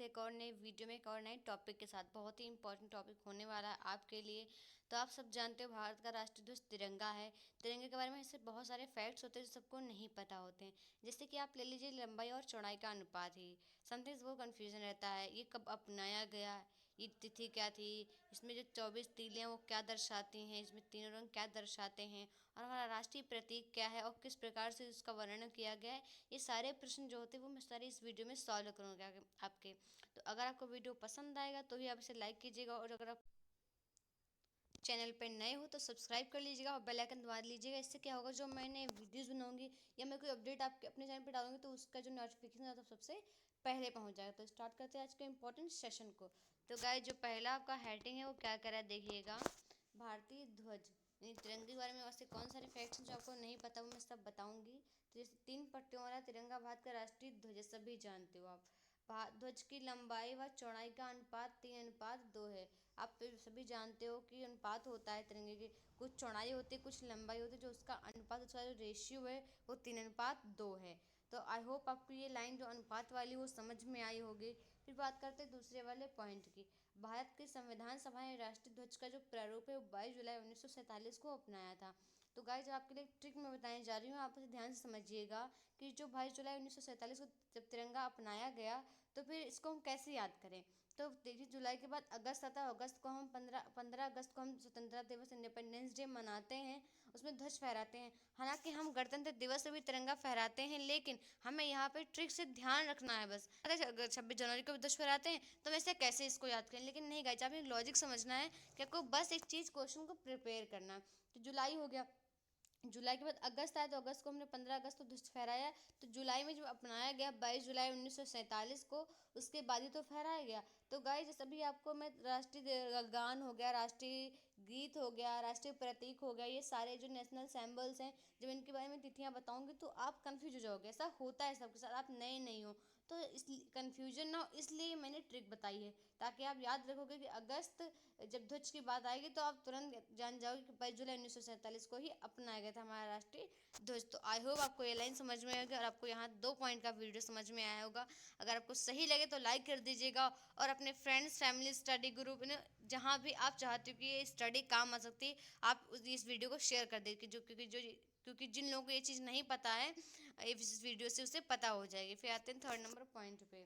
थे एक और नए वीडियो में एक और नए टॉपिक के साथ। बहुत ही इंपॉर्टेंट टॉपिक होने वाला है आपके लिए। तो आप सब जानते हो भारत का राष्ट्रीय ध्वज तिरंगा है। तिरंगे के बारे में ऐसे बहुत सारे फैक्ट्स होते हैं जो सबको नहीं पता होते हैं। जैसे कि आप ले लीजिए लंबाई और चौड़ाई का अनुपात ही समथिंग्स वो कन्फ्यूजन रहता है। ये कब अपनाया गया, ये तिथि क्या थी, इसमें जो 24 तीलियाँ वो क्या दर्शाती हैं, इसमें तीनों रंग क्या दर्शाते हैं, और हमारा राष्ट्रीय प्रतीक क्या है और किस प्रकार से इसका वर्णन किया गया है। ये सारे प्रश्न जो होते हैं वो मैं सारे इस वीडियो में सॉल्व करूँगा आपके। तो अगर आपको वीडियो पसंद आएगा तो ही आप इसे लाइक कीजिएगा, और अगर आप चैनल पर नए हो तो सब्सक्राइब कर लीजिएगा और बेल आइकन दबा लीजिएगा। इससे क्या होगा, जो मैंने वीडियोस बनाऊंगी या मैं कोई अपडेट आपके अपने चैनल पर डालूंगी तो उसका जो नोटिफिकेशन आता है सबसे पहले पहुंच जाएगा। तो स्टार्ट करते हैं आज के इम्पोर्टेंट सेशन को। तो गाइस, जो पहला आपका हेडिंग है वो क्या कह रहा है देखिएगा। भारतीय ध्वज यानी तिरंगे के बारे में वैसे कौन सारे फैक्ट्स हैं जो आपको नहीं पता वो मैं सब बताऊंगी। तो जैसे 3 पट्टियों वाला तिरंगा भारत का राष्ट्रीय ध्वज है, सभी जानते हो आप। ध्वज की लंबाई व चौड़ाई का अनुपात 3:2 है। आप तो सभी जानते हो कि अनुपात होता है तिरंगे के, कुछ चौड़ाई होती है कुछ लंबाई होती है, जो उसका अनुपात उसका जो रेशियो है वो 3:2 है। तो आई होप आपको ये लाइन जो अनुपात वाली वो समझ में आई होगी। फिर बात करते हैं दूसरे वाले पॉइंट की। भारत की संविधान सभा ने राष्ट्रीय ध्वज का जो प्रारूप है वो 22 जुलाई 1947 को अपनाया था। तो गाइस, आपके लिए एक ट्रिक मैं बताने जा रही हूँ, आप इसे ध्यान से समझिएगा कि जो 22 जुलाई 1947 को जब तिरंगा अपनाया गया तो फिर इसको हम कैसे याद करें। तो देखिए, जुलाई के बाद अगस्त आता है। अगस्त को हम 15 अगस्त को हम स्वतंत्रता दिवस इंडिपेंडेंस डे मनाते हैं, उसमें ध्वज फहराते हैं। हालांकि हम गणतंत्र दिवस में भी तिरंगा फहराते हैं, लेकिन हमें यहाँ पे ट्रिक से ध्यान रखना है बस। अगर 26 जनवरी को भी ध्वज फहराते हैं तो वैसे कैसे इसको याद करें, लेकिन नहीं गाइस, आपने लॉजिक समझना है कि आपको बस एक चीज़ क्वेश्चन को प्रिपेयर करना है। तो जुलाई हो गया, जुलाई के बाद अगस्त आया, तो अगस्त को हमने 15 अगस्त को ध्वज फहराया। तो जुलाई में जो अपनाया गया 22 जुलाई 1947 को, उसके बाद ही तो फहराया गया। तो गाइस, जैसे अभी आपको मैं राष्ट्रीय गान हो गया, राष्ट्रीय गीत हो गया, राष्ट्रीय प्रतीक हो गया, ये सारे जो नेशनल सिंबल्स हैं, जब इनके बारे में तिथियां बताऊंगी तो आप कंफ्यूज हो जाओगे। ऐसा होता है सबके साथ, आप नए नहीं हो तो इस कन्फ्यूजन ना हो, इसलिए मैंने ट्रिक बताई है, ताकि आप याद रखोगे कि अगस्त जब ध्वज की बात आएगी तो आप तुरंत जान जाओगे कि 22 जुलाई 1947 को ही अपनाया गया था हमारा राष्ट्रीय ध्वज। तो आई होप आपको ये लाइन समझ में आएगी और आपको यहाँ 2 पॉइंट का वीडियो समझ में आया होगा। अगर आपको सही लगे तो लाइक कर दीजिएगा, और अपने फ्रेंड्स, फैमिली, स्टडी ग्रुप ने जहाँ भी आप चाहते हो कि ये स्टडी काम आ सकती है, आप इस वीडियो को शेयर कर दीजिए, क्योंकि जिन लोगों को ये चीज़ नहीं पता है इस वीडियो से उसे पता हो जाएगी। फिर आते हैं 3rd नंबर पॉइंट पे।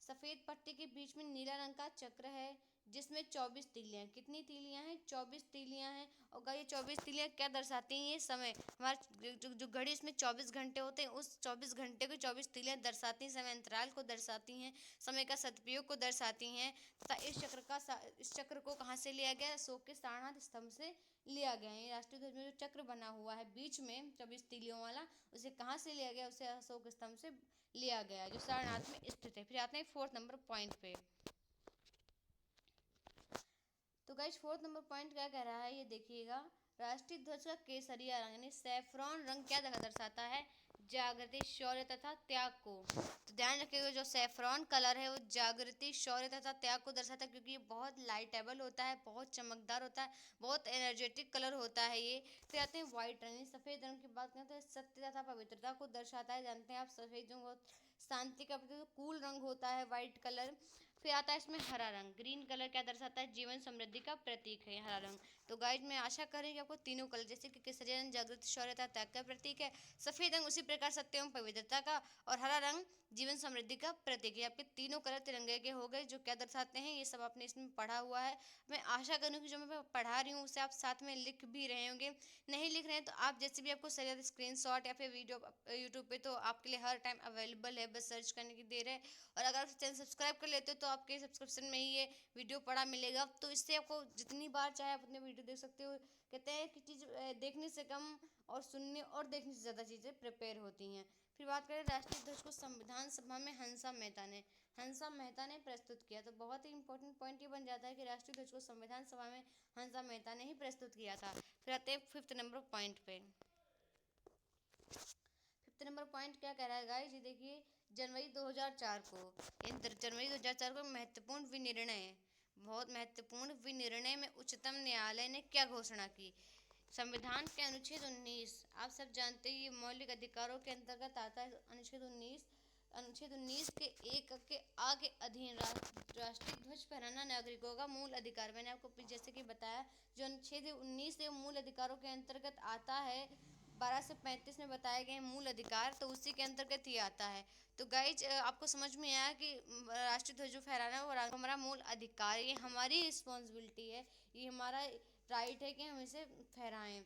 सफ़ेद पट्टी के बीच में नीला रंग का चक्र है जिसमें 24 तीलियां, कितनी तीलियां हैं, 24 तीलियां हैं। और ये 24 तीलियां क्या दर्शाती हैं, ये समय हमारा जो घड़ी इसमें 24 घंटे होते हैं, उस 24 घंटे को 24 तीलियां दर्शाती हैं, समय अंतराल को दर्शाती हैं, समय का सदुपयोग को दर्शाती हैं। तथा इस चक्र को कहाँ से लिया गया, अशोक के सारनाथ स्तंभ से लिया गया है। राष्ट्रीय ध्वज में जो चक्र बना हुआ है बीच में 24 तीलियों वाला, उसे कहाँ से लिया गया, उसे अशोक स्तंभ से लिया गया जो सारनाथ में स्थित है। फिर आते हैं 4th नंबर पॉइंट पे। तो गाइस, 4th नंबर पॉइंट क्या कह रहा है ये देखिएगा। राष्ट्रीय ध्वज का केसरिया रंग यानी सैफरॉन रंग क्या दर्शाता है, जागृति, शौर्य तथा त्याग को। तो ध्यान रखिएगा, जो सैफरॉन कलर है वो जागृति, शौर्य तथा त्याग को दर्शाता है, क्योंकि ये बहुत लाइटेबल होता है, बहुत चमकदार होता है, बहुत एनर्जेटिक कलर होता है ये। फिर आते हैं व्हाइट रंग, सफ़ेद रंग की बात करें तो सत्य तथा पवित्रता को दर्शाता है। जानते हैं आप, सफ़ेद रंग बहुत शांति का प्रतीक, कूल रंग होता है व्हाइट कलर। फिर आता है इसमें हरा रंग, ग्रीन कलर क्या दर्शाता है, जीवन समृद्धि का प्रतीक है हरा रंग। तो गाइस, मैं आशा करें कि आपको तीनों कलर, जैसे कि केसरिया रंग जागृति, शौर्य तथा त्याग का प्रतीक है, सफ़ेद रंग उसी प्रकार सत्य एवं पवित्रता का, और हरा रंग जीवन समृद्धि का प्रतीक है। आपके तीनों कलर तिरंगे के हो गए, जो क्या दर्शाते हैं ये सब आपने इसमें पढ़ा हुआ है। मैं आशा करूँगी जो मैं पढ़ा रही हूँ उसे आप साथ में लिख भी रहे होंगे। नहीं लिख रहे हैं तो आप जैसे भी आपको सही स्क्रीनशॉट या फिर वीडियो यूट्यूब पे तो आपके लिए हर टाइम अवेलेबल है, बस सर्च करने की देर है। और अगर आप चैनल सब्सक्राइब कर लेते हो तो आपके सब्सक्रिप्शन में ही ये वीडियो पड़ा मिलेगा, तो इससे आपको जितनी बार चाहे आप अपने वीडियो देख सकते हो। कहते हैं कि चीज़ देखने से कम और सुनने और देखने से ज़्यादा चीज़ें प्रिपेयर होती हैं। फिर बात करें राष्ट्रीय ध्वज को संविधान सभा में हंसा मेहता ने प्रस्तुत किया। तो बहुत ही इंपॉर्टेंट पॉइंट ये बन जाता है कि राष्ट्रीय ध्वज को संविधान सभा में हंसा मेहता ने ही प्रस्तुत किया था। फिर आते हैं 5th नंबर पॉइंट पे। 5th नंबर पॉइंट क्या कह रहा है गाइस, ये देखिए। जनवरी 2004 को जनवरी 2004 को महत्वपूर्ण विनिर्णय, बहुत महत्वपूर्ण विनिर्णय में उच्चतम न्यायालय ने क्या घोषणा की। संविधान के अनुच्छेद 19, आप सब जानते हैं ये मौलिक अधिकारों के अंतर्गत आता है। अनुच्छेद 19 अनुच्छेद 19 के 1 के आ के अधीन राष्ट्रीय ध्वज फहराना नागरिकों का मूल अधिकार। मैंने आपको जैसे कि बताया, जो अनुच्छेद 19 है मूल अधिकारों के अंतर्गत आता है। 12 से 35 में बताए गए मूल अधिकार, तो उसी के अंतर्गत ही आता है। तो गाइज आपको समझ में आया कि राष्ट्रीय ध्वज फहराना वो हमारा मूल अधिकार, ये हमारी रिस्पॉन्सिबिलिटी है, ये हमारा राइट है कि हम इसे फहराएं।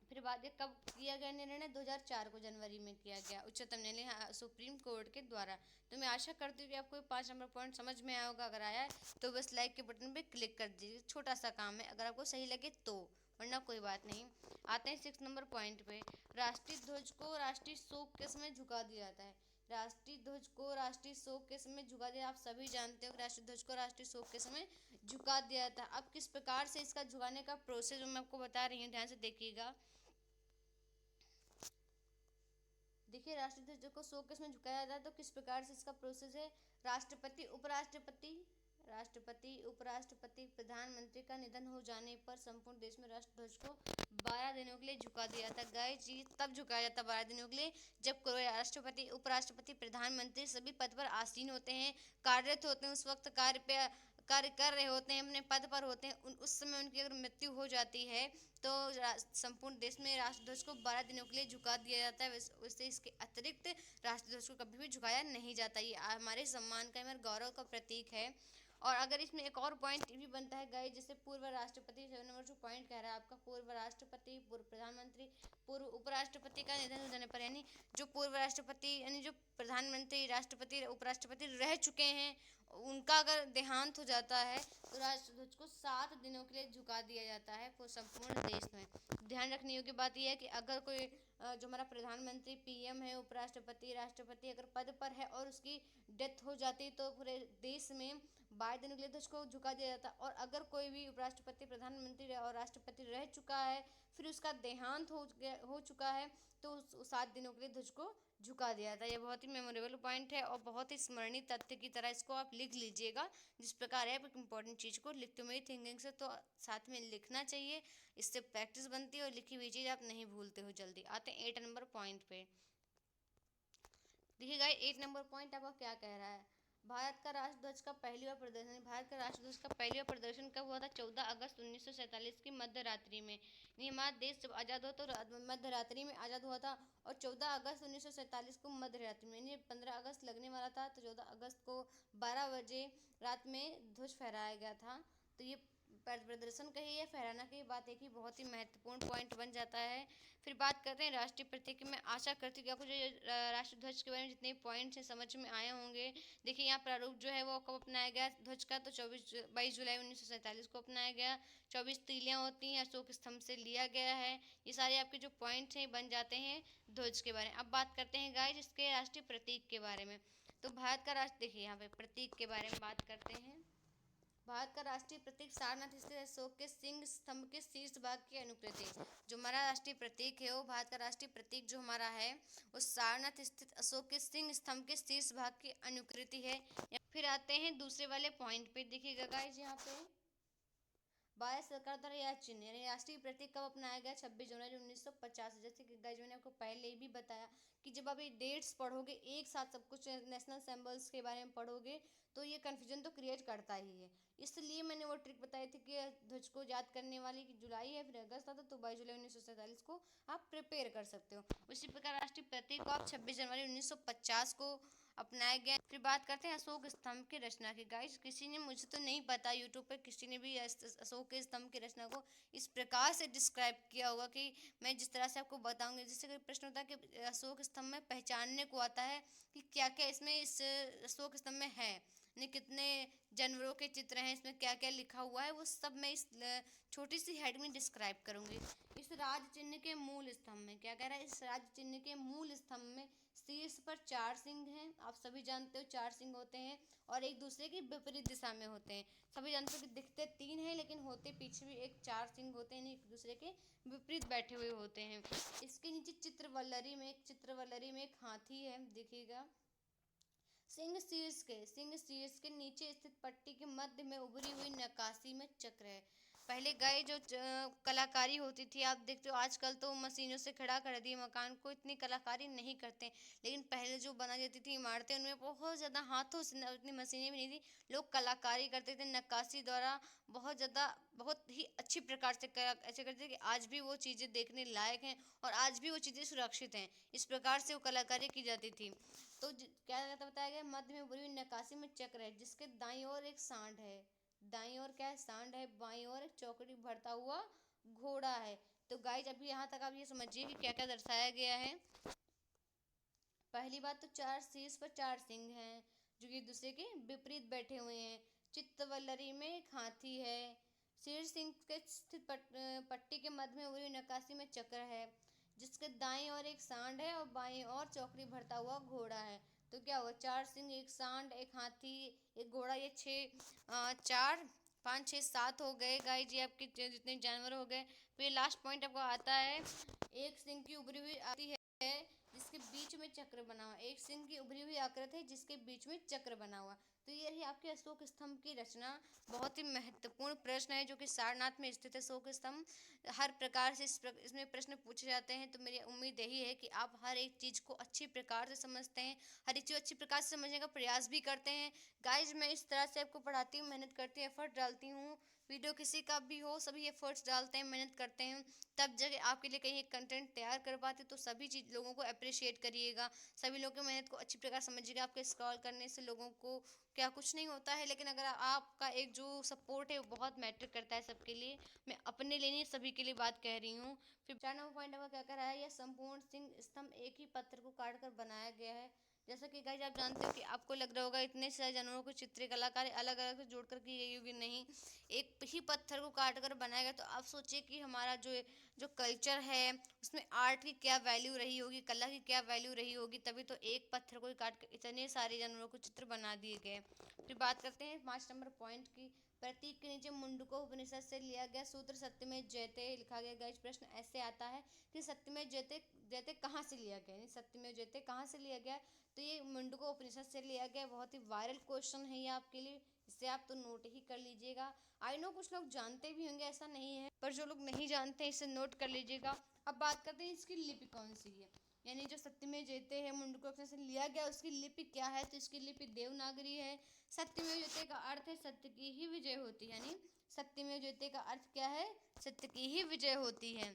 फिर बात, ये कब किया गया निर्णय? 2004 को जनवरी में किया गया उच्चतम न्यायालय सुप्रीम कोर्ट के द्वारा। तो मैं आशा करती हूँ कि आपको 5 नंबर पॉइंट समझ में आया होगा। अगर आया है तो बस लाइक के बटन पे क्लिक कर दीजिए, छोटा सा काम है, अगर आपको सही लगे तो, वरना कोई बात नहीं। आते हैं 6 नंबर पॉइंट पे। राष्ट्रीय ध्वज को राष्ट्रीय शोक के समय झुका दिया जाता है। राष्ट्रीय ध्वज को राष्ट्रीय शोक के समय झुका दिया, आप सभी जानते हो कि राष्ट्रीय ध्वज को राष्ट्रीय शोक के समय झुका दिया जाता है। अब किस प्रकार से इसका झुकाने का प्रोसेस मैं आपको बता रही हूँ, ध्यान से देखिएगा। देखिए, राष्ट्रीय ध्वज को शोकेस में झुकाया जाता है तो किस प्रकार से इसका प्रोसेस है। राष्ट्रपति, उपराष्ट्रपति, प्रधानमंत्री का निधन हो जाने पर संपूर्ण देश में राष्ट्र ध्वज को 12 दिनों के लिए झुका दिया जाता है। गाइस, ये तब झुकाया जाता है 12 दिनों के लिए जब कोई राष्ट्रपति, उपराष्ट्रपति, प्रधानमंत्री सभी पद पर आसीन होते हैं, कार्यरत होते हैं, उस वक्त कार्य कर रहे होते हैं, अपने पद पर होते हैं। उस समय उनकी अगर मृत्यु हो जाती है तो संपूर्ण देश में राष्ट्र ध्वज को 12 दिनों के लिए झुका दिया जाता है। वैसे इसके अतिरिक्त राष्ट्र ध्वज को कभी भी झुकाया नहीं जाता। ये हमारे सम्मान का, हमारे गौरव का प्रतीक है। और अगर इसमें एक और पॉइंट भी बनता है गाइस, जैसे पूर्व राष्ट्रपति, 7 नंबर जो पॉइंट कह रहा है आपका, पूर्व राष्ट्रपति, पूर्व प्रधानमंत्री, पूर्व उपराष्ट्रपति का निधन हो जाने पर, यानी जो पूर्व राष्ट्रपति यानी जो प्रधानमंत्री, राष्ट्रपति, उपराष्ट्रपति रह चुके हैं, उनका अगर देहांत हो जाता है तो राष्ट्र ध्वज को 7 दिनों के लिए झुका दिया जाता है संपूर्ण देश में। ध्यान रखने योग्य बात यह है कि अगर कोई जो हमारा प्रधानमंत्री, पीएम है, उपराष्ट्रपति, राष्ट्रपति अगर पद पर है और उसकी डेथ हो जाती तो पूरे देश में 22 दिनों के लिए ध्वज को झुका दिया जाता। और अगर कोई भी उपराष्ट्रपति, प्रधानमंत्री और राष्ट्रपति रह चुका है, फिर उसका देहांत हो चुका है, तो उस 7 दिनों के लिए ध्वज को झुका दिया था। यह बहुत ही मेमोरेबल पॉइंट है और बहुत ही स्मरणीय तथ्य की तरह इसको आप लिख लीजिएगा। जिस प्रकार है, आप एक इम्पॉर्टेंट चीज़ को लिखते हो मेरी थिंकिंग से, तो साथ में लिखना चाहिए, इससे प्रैक्टिस बनती है और लिखी हुई चीज़ आप नहीं भूलते हो जल्दी। आते हैं 8 नंबर पॉइंट पे। देखिए गाइस, 8 नंबर पॉइंट आपका क्या कह रहा है। भारत का राष्ट्र ध्वज का पहली बार प्रदर्शन, भारत का राष्ट्र ध्वज का पहली बार प्रदर्शन कब हुआ था? 14 अगस्त 1947 की मध्य रात्रि में। यानी हमारा देश जब आज़ाद हुआ तो मध्य रात्रि में आज़ाद हुआ था। और 14 अगस्त 1947 को मध्य रात्रि में, यानी 15 अगस्त लगने वाला था, तो 14 अगस्त को 12 बजे रात में ध्वज फहराया गया था। तो ये प्रदर्शन कही या फहराना की बात एक ही बहुत ही महत्वपूर्ण पॉइंट बन जाता है। फिर बात करते हैं राष्ट्रीय प्रतीक की। मैं आशा करती हूँ कि आपको जो राष्ट्रीय ध्वज के बारे में जितने पॉइंट्स हैं समझ में आए होंगे। देखिए, यहाँ प्रारूप जो है वो कब अपनाया गया ध्वज का, तो 22 जुलाई 1947 को अपनाया गया। 24 तीलियाँ होती हैं, अशोक स्तंभ से लिया गया है। ये सारे आपके जो पॉइंट्स हैं बन जाते हैं ध्वज के बारे में। अब बात करते हैं गाइस इसके राष्ट्रीय प्रतीक के बारे में। तो भारत का राष्ट्र, देखिए यहाँ पे प्रतीक के बारे में बात करते हैं। भारत का राष्ट्रीय प्रतीक सारनाथ स्थित अशोक के सिंह स्तंभ के शीर्ष भाग की अनुकृति। जो हमारा राष्ट्रीय प्रतीक है, वो भारत का राष्ट्रीय प्रतीक जो हमारा है वो सारनाथ स्थित अशोक के सिंह स्तंभ के शीर्ष भाग की अनुकृति है। फिर आते हैं दूसरे वाले पॉइंट पे। देखिएगा गाइस, यहाँ पे भारत सरकार द्वारा यह चिन्ह यानी राष्ट्रीय प्रतीक कब अपनाया गया? 26 जनवरी 1950। जैसे कि गाइस मैंने आपको पहले ही भी बताया कि जब आप ये डेट्स पढ़ोगे एक साथ सब कुछ नेशनल सिंबल्स के बारे में पढ़ोगे तो ये कन्फ्यूजन तो क्रिएट करता ही है। इसलिए मैंने वो ट्रिक बताई थी कि ध्वज को याद करने वाली कि जुलाई है फिर अगस्त आता, तो 22 जुलाई 1947 को आप प्रिपेयर कर सकते हो। उसी प्रकार राष्ट्रीय प्रतीक को आप 26 जनवरी 1950 को अपनाया गया। फिर बात करते हैं अशोक स्तंभ की रचना की। गाइस, किसी ने, मुझे तो नहीं पता, यूट्यूब पर किसी ने भी अशोक के स्तंभ की रचना को इस प्रकार से डिस्क्राइब किया होगा कि मैं जिस तरह से आपको बताऊंगी। जैसे कोई प्रश्न होता है कि अशोक स्तंभ में पहचानने को आता है कि क्या क्या इसमें इस अशोक स्तंभ में है, यानी कितने जानवरों के चित्र हैं, इसमें क्या क्या लिखा हुआ है, वो सब मैं इस छोटी सी हेड में डिस्क्राइब करूंगी। इस राज चिन्ह के मूल स्तंभ में क्या कह रहा है? इस राज चिन्ह के मूल स्तंभ में शीर्ष पर 4 सिंह हैं। आप सभी जानते हो 4 सिंह होते हैं और एक दूसरे की विपरीत दिशा में होते हैं। सभी जानते हो कि दिखते 3 हैं लेकिन होते पीछे भी एक 4 सिंह होते हैं, एक दूसरे के विपरीत बैठे हुए होते हैं। इसके नीचे चित्रवल्लरी में एक हाथी है, देखिएगा। सिंह शीर्ष के नीचे स्थित पट्टी के मध्य में उभरी हुई नक्काशी में चक्र है। पहले गाय जो कलाकारी होती थी, आप देखते हो आजकल तो मशीनों से खड़ा कर दिए मकान को, इतनी कलाकारी नहीं करते। लेकिन पहले जो बना जाती थी इमारतें, उनमें बहुत ज़्यादा हाथों से उतनी मशीनें भी नहीं थी, लोग कलाकारी करते थे नक्काशी द्वारा, बहुत ज़्यादा, बहुत ही अच्छी प्रकार से ऐसे करते थे कि आज भी वो चीज़ें देखने लायक हैं और आज भी वो चीज़ें सुरक्षित हैं। इस प्रकार से वो कलाकारी की जाती थी। तो क्या कहता बताया गया, मध्य में उभरी हुई नक्काशी में चक्र है जिसके दाईं ओर एक सांड है। दाईं ओर क्या है, सांड है, बाईं ओर एक चौकड़ी भरता हुआ घोड़ा है। तो गाइज अभी यहाँ तक आप ये समझिए कि क्या क्या दर्शाया गया है। पहली बात तो चार शीर्ष पर चार सिंह हैं जो कि दूसरे के विपरीत बैठे हुए हैं। चित्तवल्लरी में एक हाथी है। शीर्ष सिंह के स्थित पट्टी के मध्य में हुई नक्काशी में चक्र है जिसके दाएं ओर एक सांड है और बाएं ओर चौकड़ी भरता हुआ घोड़ा है। तो क्या हुआ, चार सिंह, एक सांड, एक हाथी, एक घोड़ा, ये चार, पाँच, छः, सात हो गए गाइस जी आपके जितने जानवर हो गए। फिर लास्ट पॉइंट आपको आता है, एक सिंह की उभरी हुई आती है जिसके बीच में चक्र बना हुआ, एक सिंह की उभरी हुई आकृति है जिसके बीच में चक्र बना हुआ। तो ये रही आपके अशोक स्तंभ की रचना। बहुत ही महत्वपूर्ण प्रश्न है जो कि सारनाथ में स्थित है अशोक स्तंभ। हर प्रकार से इसमें प्रश्न पूछे जाते हैं। तो मेरी उम्मीद यही है कि आप हर एक चीज़ को अच्छी प्रकार से समझते हैं, हर एक चीज़ अच्छी प्रकार से समझने का प्रयास भी करते हैं। गाइज मैं इस तरह से आपको पढ़ाती हूँ, मेहनत करती हूँ, एफर्ट डालती हूँ। वीडियो किसी का भी हो, सभी एफर्ट्स डालते हैं, मेहनत करते हैं, तब जगह आपके लिए कहीं एक कंटेंट तैयार कर पाते। तो सभी चीज़ लोगों को अप्रिशिएट करिएगा, सभी लोगों की मेहनत को अच्छी प्रकार समझिएगा। आपके स्क्रॉल करने से लोगों को क्या कुछ नहीं होता है, लेकिन अगर आपका एक जो सपोर्ट है वो बहुत मैटर करता है सबके लिए। मैं अपने लिए नहीं, सभी के लिए बात कह रही हूँ। फिर 4 नंबर पॉइंट आपका क्या कह रहा है, यह संपूर्ण सिंह स्तंभ एक ही पत्थर को काट कर बनाया गया है। जैसा कि गाइस आप जानते हो कि आपको लग रहा होगा इतने सारे जानवरों को चित्रकलाकारी अलग अलग से जोड़कर की गई होगी, नहीं, एक ही पत्थर को काट कर बनाया गया। तो आप सोचिए कि हमारा जो जो कल्चर है उसमें आर्ट की क्या वैल्यू रही होगी, कला की क्या वैल्यू रही होगी, तभी तो एक पत्थर को ही काट कर इतने सारे जानवरों को चित्र बना दिए गए। फिर बात करते हैं 5 नंबर पॉइंट की। प्रतीक के नीचे मुंडको उपनिषद से लिया गया सूत्र सत्यमेव जयते लिखा गया। इस प्रश्न ऐसे आता है कि सत्यमेव जयते जयते कहाँ से लिया गया, सत्यमेव जयते कहाँ से लिया गया। तो ये मुंडको उपनिषद से लिया गया। बहुत ही वायरल क्वेश्चन है ये आपके लिए, इसे आप तो नोट ही कर लीजिएगा। आई नो कुछ लोग जानते भी होंगे, ऐसा नहीं है, पर जो लोग नहीं जानते इसे नोट कर लीजिएगा। अब बात करते हैं इसकी लिपि कौन सी है, यानी जो सत्यमेव जयते है मुंडको उपनिषद से लिया गया उसकी लिपि क्या है। तो इसकी लिपि देवनागरी है। सत्यमेव जयते का अर्थ है सत्य की ही विजय होती है, यानी सत्यमेव जयते का अर्थ क्या है, सत्य की ही विजय होती है।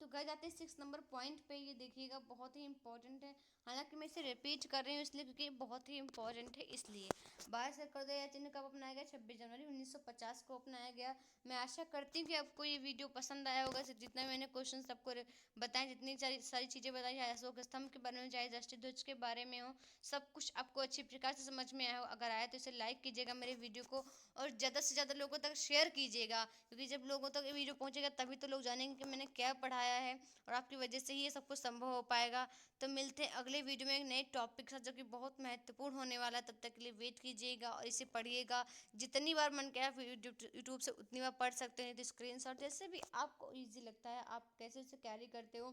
तो गए जाते हैं 6 नंबर पॉइंट पे, ये देखिएगा बहुत ही इंपॉर्टेंट है। हालांकि मैं इसे रिपीट कर रही हूँ इसलिए क्योंकि बहुत ही इंपॉर्टेंट है। इसलिए भारत सरकार द्वारा यह चिन्ह कब अपनाया गया, 26 जनवरी 1950 को अपनाया गया। मैं आशा करती हूँ कि आपको ये वीडियो पसंद आया होगा। जितना मैंने क्वेश्चन आपको बताएं, जितनी सारी चीज़ें बताई, चाहे अशोक स्तंभ के बारे में, चाहे राष्ट्रीय ध्वज के बारे में हो, सब कुछ आपको अच्छी प्रकार से समझ में आया हो। अगर आया तो इसे लाइक कीजिएगा मेरे वीडियो को, और ज़्यादा से ज़्यादा लोगों तक शेयर कीजिएगा, क्योंकि जब लोगों तक ये वीडियो पहुंचेगा तभी तो लोग जानेंगे कि मैंने क्या पढ़ाया है, और आपकी वजह से ही ये सब कुछ संभव हो पाएगा। तो मिलते हैं अगले वीडियो में एक नए टॉपिक के साथ जो कि बहुत महत्वपूर्ण होने वाला है। तब तक के लिए वेट कीजिएगा और इसे पढ़िएगा। जितनी बार मन किया यूट्यूब से उतनी बार पढ़ सकते हैं। तो स्क्रीनशॉट जैसे भी आपको ईजी लगता है, आप कैसे उसे कैरी करते हो।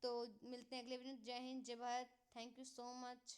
तो मिलते हैं अगले वीडियो में। जय हिंद, जय Bharat, thank you so much.